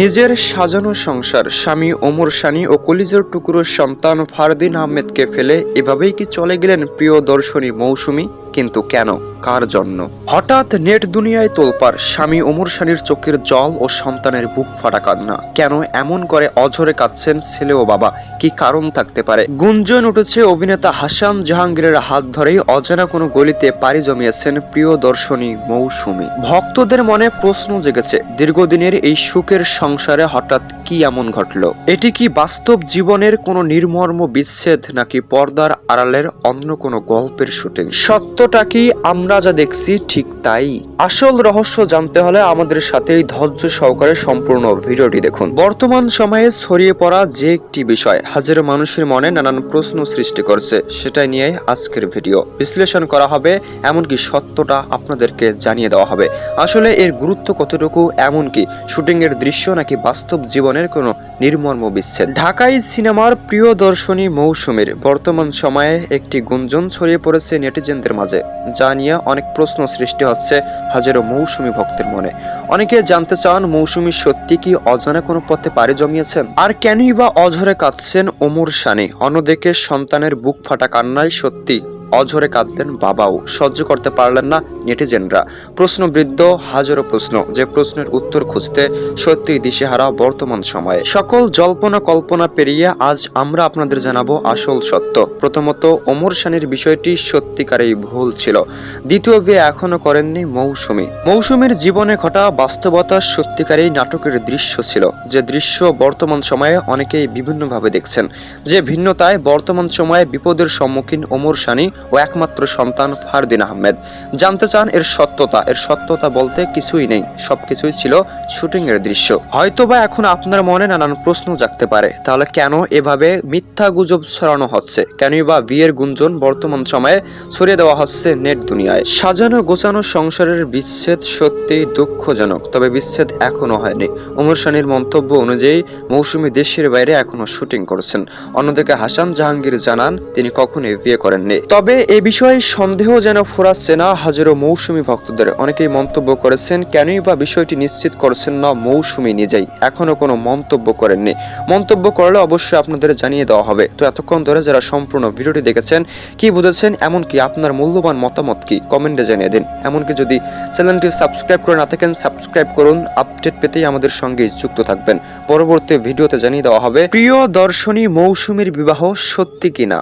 নিজের সাজানো সংসার, স্বামী ওমর সানি ও কলিজার টুকরোর সন্তান ফারদিন আহমেদকে ফেলে এভাবেই কি চলে গেলেন প্রিয় দর্শনী মৌসুমী? কিন্তু কেন, কার জন্য? হঠাৎ নেট দুনিয়ায় তোলপাড়, স্বামী ওমর সানির চোখের জল ও সন্তানের বুক ফাটা কান্না। কেন এমন করে অঝরে কাঁদছেন ছেলে ও বাবা? কি কারণ থাকতে পারে? গুঞ্জন উঠেছে অভিনেতা হাসান জাহাঙ্গীরের হাত ধরেই অজানা কোনো গলিতে পাড়ি জমিয়েছেন প্রিয় দর্শনী মৌসুমী। ভক্তদের মনে প্রশ্ন জেগেছে, দীর্ঘদিনের এই সুখের সংসারে হঠাৎ কি এমন ঘটল? এটি কি বাস্তব জীবনের কোনো নির্মর্ম বিচ্ছেদ, নাকি পর্দার আড়ালের অন্য কোনো গল্পের শুটিং? সত্যটা কি আমরা যা দেখছি ঠিক তাই? আসল রহস্য জানতে হলে আমাদের সাথেই ধৈর্য সহকারে সম্পূর্ণ ভিডিওটি দেখুন। বর্তমান সময়ে ছড়িয়ে পড়া যে একটি বিষয় হাজারো মানুষের মনে নানান প্রশ্ন সৃষ্টি করছে, সেটাই নিয়ে আজকের ভিডিও বিশ্লেষণ করা হবে, এমনকি সত্যটা আপনাদেরকে জানিয়ে দেওয়া হবে। আসলে এর গুরুত্ব কতটুকু, এমনকি শুটিং এর দৃশ্য নাকি বাস্তব জীবনের কোনো নির্মর্ম বিচ্ছেদ। ঢাকাই সিনেমার প্রিয় দর্শনী মৌসুমীর বর্তমান সময়ে একটি গুঞ্জন ছড়িয়ে পড়েছে নেটিজেনদের মাঝে, যা নিয়ে অনেক প্রশ্ন সৃষ্টি হচ্ছে হাজারো মৌসুমী ভক্তের মনে। অনেকে জানতে চান, মৌসুমী সত্যি কি অজানা কোনো পথে পাড়ি জমিয়েছেন? আর কেনই বা অঝরে কাঁদছেন ওমর সানি? অন্যদিকে সন্তানের বুক ফাটা কান্নায় সত্যি অঝরে কাঁদলেন বাবাও, সহ্য করতে পারলেন না নেটিজেনরা। প্রশ্নবৃদ্ধ হাজারো প্রশ্ন, যে প্রশ্নের উত্তর খুঁজতে সত্যি দিশেহারা বর্তমান সময়ে। সকল জল্পনা কল্পনা পেরিয়ে আজ আমরা আপনাদের জানাবো আসল সত্য। প্রথমত, ওমর সানির বিষয়টি সত্যিকারেই ভুল ছিল। দ্বিতীয় বিয়ে এখনো করেননি মৌসুমী। মৌসুমীর জীবনে ঘটা বাস্তবতা সত্যিকারেই নাটকের দৃশ্য ছিল, যে দৃশ্য বর্তমান সময়ে অনেকেই বিভিন্নভাবে দেখছেন। যে ভিন্নতায় বর্তমান সময়ে বিপদের সম্মুখীন ওমর সানি ও একমাত্র সন্তান ফারদিন আহমেদ। জানতে চান এর সত্যতা? এর সত্যতা বলতে কিছুই নেই, সবকিছুই ছিল শুটিং এর দৃশ্য। হয়তোবা এখন আপনার মনে নানান প্রশ্ন জাগতে পারে, তাহলে কেন এভাবে মিথ্যা গুজব ছড়ানো হচ্ছে? কেনই বা বিয়ের গুঞ্জন বর্তমান সময়ে ছড়িয়ে দেওয়া হচ্ছে নেট দুনিয়ায়? সাজানো গোছানো সংসারের বিচ্ছেদ সত্যি দুঃখজনক, তবে বিচ্ছেদ এখনো হয়নি। ওমর সানির মন্তব্য অনুযায়ী মৌসুমী দেশের বাইরে এখনো শুটিং করছেন। অন্যদিকে হাসান জাহাঙ্গীর জানান তিনি কখনোই বিয়ে করেননি। তবে এ বিষয়ে সন্দেহ যেন ফোরাচ্ছে না হাজারো মৌসুমী ভক্তদের। অনেকেই মন্তব্য করেছেন, কেনই বা বিষয়টি নিশ্চিত করছেন না মৌসুমী নিজেই? এখনো কোনো মন্তব্য করেননি। মন্তব্য করলে অবশ্যই আপনাদের জানিয়ে দেওয়া হবে। তো এতক্ষণ ধরে যারা সম্পূর্ণ ভিডিওটি দেখেছেন, কি বুঝেছেন, এমনকি আপনার মূল্যবান মতামত কি, কমেন্টে জানিয়ে দিন। এমনকি যদি চ্যানেলটি সাবস্ক্রাইব করে না থাকেন, সাবস্ক্রাইব করুন। আপডেট পেতেই আমাদের সঙ্গে যুক্ত থাকবেন। পরবর্তী ভিডিওতে জানিয়ে দেওয়া হবে প্রিয় দর্শনী মৌসুমীর বিবাহ সত্যি কিনা।